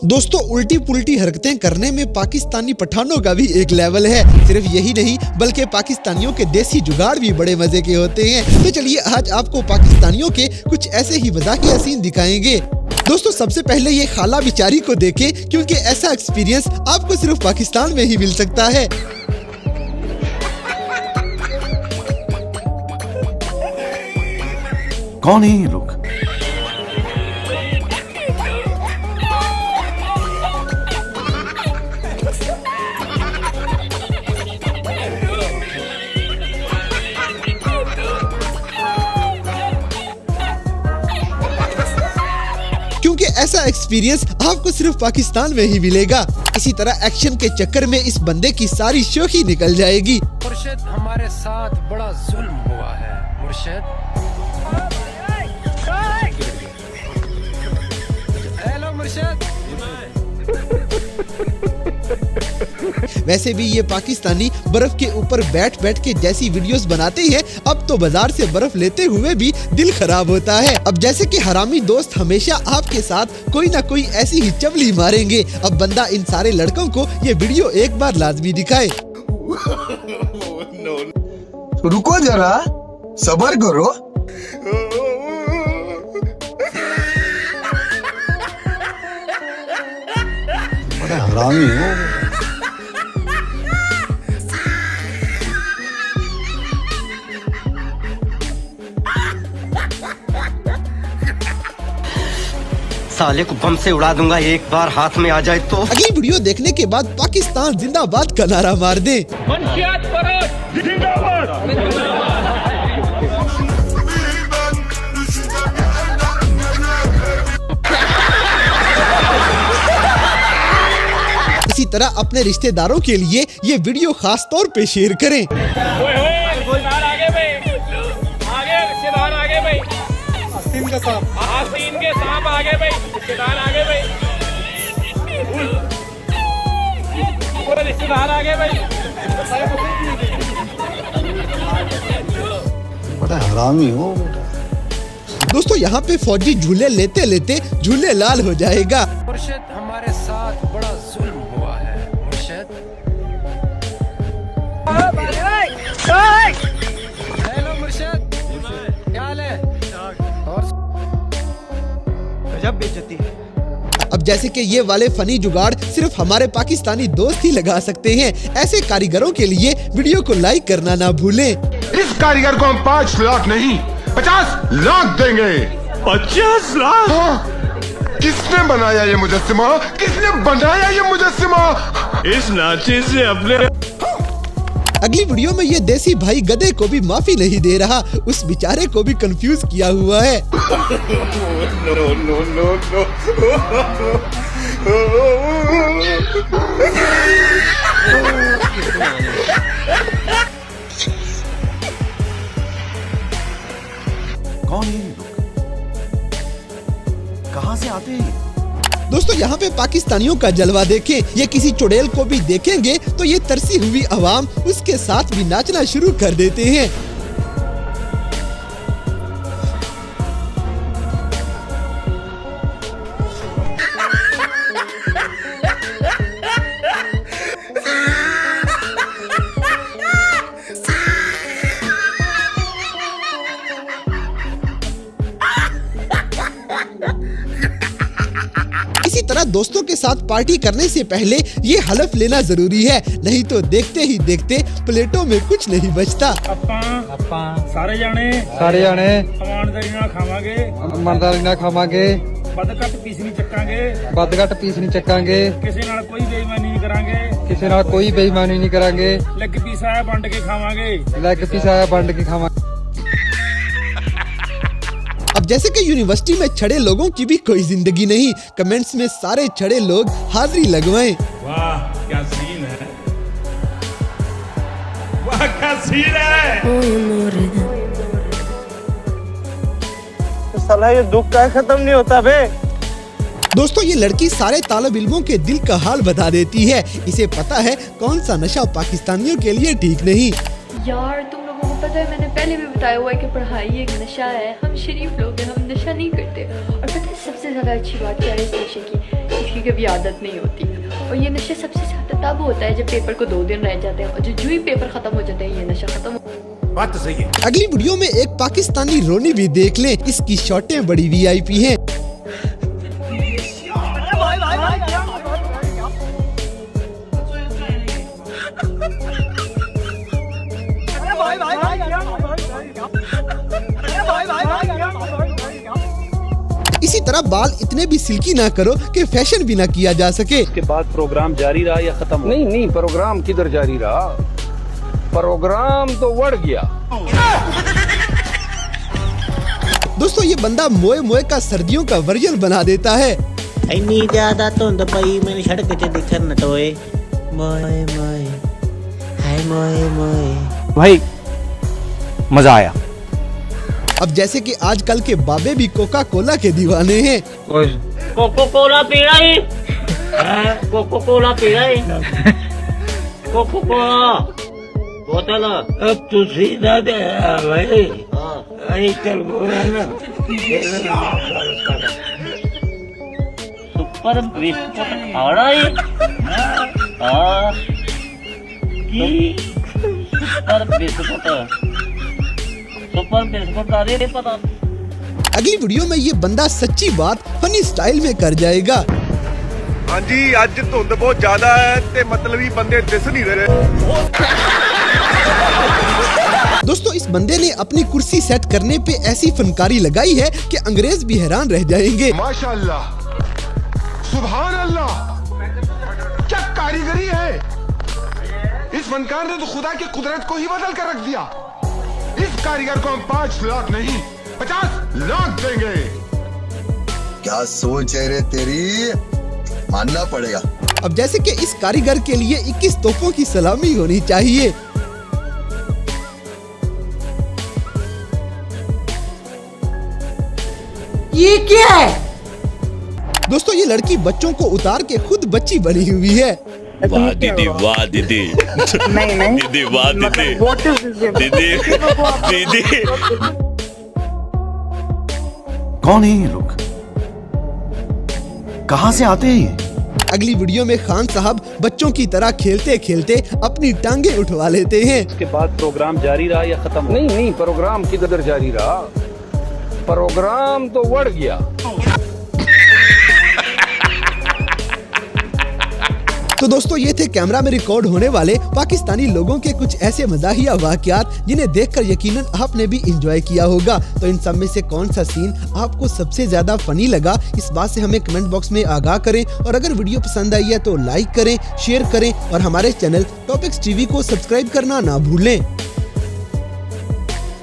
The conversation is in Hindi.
दोस्तों उल्टी पुल्टी हरकतें करने में पाकिस्तानी पठानों का भी एक लेवल है। सिर्फ यही नहीं बल्कि पाकिस्तानियों के देसी जुगाड़ भी बड़े मजे के होते हैं। तो चलिए आज आपको पाकिस्तानियों के कुछ ऐसे ही मजाकिया सीन दिखाएंगे। दोस्तों सबसे पहले ये खाला बिचारी को देखें, क्योंकि ऐसा एक्सपीरियंस आपको सिर्फ पाकिस्तान में ही मिल सकता है। कौन है ये लोग? क्योंकि ऐसा एक्सपीरियंस आपको सिर्फ पाकिस्तान में ही मिलेगा। इसी तरह एक्शन के चक्कर में इस बंदे की सारी शोखी निकल जाएगी। मुर्शिद हमारे साथ बड़ा जुल्म हुआ है मुर्शिद। हेलो मुर्शिद। वैसे भी ये पाकिस्तानी बर्फ के ऊपर बैठ बैठ के जैसी वीडियोस बनाते हैं, अब तो बाजार से बर्फ लेते हुए भी दिल खराब होता है। अब जैसे कि हरामी दोस्त हमेशा आपके साथ कोई ना कोई ऐसी ही चवली मारेंगे। अब बंदा इन सारे लड़कों को ये वीडियो एक बार लाजमी दिखाए। रुको जरा, सब्र करो। बड़ा हरामी हो। साले को बम से उड़ा दूंगा एक बार हाथ में आ जाए तो। अगली वीडियो देखने के बाद पाकिस्तान जिंदाबाद का नारा मार दे। इसी तरह अपने रिश्तेदारों के लिए ये वीडियो खास तौर पे शेयर करें। आस्तीन के सांप आगे भाई, रिश्तेदार आगे भाई, पूरे रिश्तेदार आगे भाई। बड़ा हरामी हो बेटा। दोस्तों यहाँ पे फौजी झूले लेते लेते झूले लाल हो जाएगा। मुर्शिद हमारे साथ बड़ा जुल्म हुआ है मुर्शिद। हेलो मुर्शिद, क्या हाल है? गजब बेइज्जती है। अब जैसे कि ये वाले फनी जुगाड़ सिर्फ हमारे पाकिस्तानी दोस्त ही लगा सकते हैं। ऐसे कारीगरों के लिए वीडियो को लाइक करना ना भूलें। इस कारीगर को हम 5 लाख नहीं 50 लाख देंगे। 50 लाख? हाँ। किसने बनाया ये मुजस्सिमा? किसने बनाया ये मुजस्सिमा? इस नाचे से अपने अगली वीडियो में ये देसी भाई गधे को भी माफी नहीं दे रहा, उस बेचारे को भी कंफ्यूज किया हुआ है। No no no no. कौन है ये लोग? कहाँ से आते हैं? दोस्तों यहाँ पे पाकिस्तानियों का जलवा देखें। ये किसी चुड़ैल को भी देखेंगे तो ये तरसी हुई अवाम उसके साथ भी नाचना शुरू कर देते हैं। इसी तरह दोस्तों के साथ पार्टी करने से पहले ये हलफ लेना जरूरी है, नहीं तो देखते ही देखते प्लेटों में कुछ नहीं बचता। सारे जाने ਇਮਾਨਦਾਰੀ ਨਾਲ ਖਾਵਾਂਗੇ ਵੱਧ ਘੱਟ ਪੀਸ ਨਹੀਂ ਚੱਕਾਂਗੇ ਕਿਸੇ ਨਾਲ ਕੋਈ ਬੇਈਮਾਨੀ ਨਹੀਂ ਕਰਾਂਗੇ ਲੈਗ ਪੀਸ ਆਇਆ ਵੰਡ ਕੇ ਖਾਵਾਂਗੇ। अब जैसे कि यूनिवर्सिटी में छड़े लोगों की भी कोई जिंदगी नहीं, कमेंट्स में सारे छड़े लोग हाजिरी लगवाएं। वाह क्या सीन है, वाह क्या सीन है। साला ये दुख का खत्म नहीं होता बे। दोस्तों ये लड़की सारे तालिब इल्मों के दिल का हाल बता देती है। इसे पता है कौन सा नशा पाकिस्तानियों के लिए ठीक नहीं। यार तुम लोगों को पता है मैंने पहले भी बताया हुआ है कि पढ़ाई एक नशा है। हम शरीफ लोग हैं, हम नशा नहीं करते। और पता है सबसे ज़्यादा अच्छी बात क्या है इस नशे की, इसकी कभी आदत नहीं होती। और ये नशा सबसे ज़्यादा तब होता है जब पेपर को 2 दिन रह जाते हैं, और जो ही पेपर ख़त्म हो जाते हैं ये नशा ख़त्म हो। बात तो सही है। अगली वीडियो में एक पाकिस्तानी रोनी भी देख लें, इसकी शॉटें बड़ी वीआईपी हैं। इसी तरह बाल इतने भी सिल्की ना करो कि फैशन भी ना किया जा सके। के बाद प्रोग्राम जारी रहा या खत्म? नहीं, प्रोग्राम किधर जारी रहा, प्रोग्राम तो बढ़ गया। दोस्तों ये बंदा मोए मोए का सर्दियों का वर्जन बना देता है। इन्नी ज्यादा धुंध पई मैंने सड़क च दिखन टोए मोए मोए हाय मोए मोए। भाई मजा आया। अब जैसे कि आजकल के बाबे भी कोका कोला के दीवाने हैं। कोको कोला पी रही, कोको कोला पी रही, कोको कोला बोतल। अब तू सीधा दे भाई, आई चल बोला ना। सुपर बिस्कुट खा रही, सुपर बिस्कुट पता। अगली वीडियो में ये बंदा सच्ची बात फनी स्टाइल में कर जाएगा। हाँ जी, आज धुंध बहुत ज्यादा है ते मतलबी बंदे दिस नहीं रहे। दोस्तों इस बंदे ने अपनी कुर्सी सेट करने पे ऐसी फनकारी लगाई है कि अंग्रेज भी हैरान रह जाएंगे। माशाअल्लाह, सुभान अल्लाह, क्या कारीगरी है। इस फनकार ने तो खुदा की कुदरत को ही बदल कर रख दिया। इस कारीगर को हम 5 लाख नहीं 50 लाख देंगे। क्या सोच है रे तेरी, मानना पड़ेगा। अब जैसे कि इस कारीगर के लिए 21 तोपों की सलामी होनी चाहिए। ये क्या है? दोस्तों ये लड़की बच्चों को उतार के खुद बच्ची बनी हुई है। वाह दीदी, वाह दीदी, दीदी वाह दीदी, दीदी दीदी। कौन है ये लोग, कहाँ से आते हैं ये? अगली वीडियो में खान साहब बच्चों की तरह खेलते खेलते अपनी टांगे उठवा लेते हैं। उसके बाद प्रोग्राम जारी रहा या खत्म? नहीं, प्रोग्राम किधर जारी रहा, प्रोग्राम तो बढ़ गया। तो दोस्तों ये थे कैमरा में रिकॉर्ड होने वाले पाकिस्तानी लोगों के कुछ ऐसे मजाहिया वाकयात जिन्हें देखकर यकीनन आपने भी एंजॉय किया होगा। तो इन सब में से कौन सा सीन आपको सबसे ज्यादा फनी लगा, इस बात से हमें कमेंट बॉक्स में आगाह करें। और अगर वीडियो पसंद आई है तो लाइक करें, शेयर करें और हमारे चैनल टॉपिक्स टीवी को सब्सक्राइब करना ना भूलें।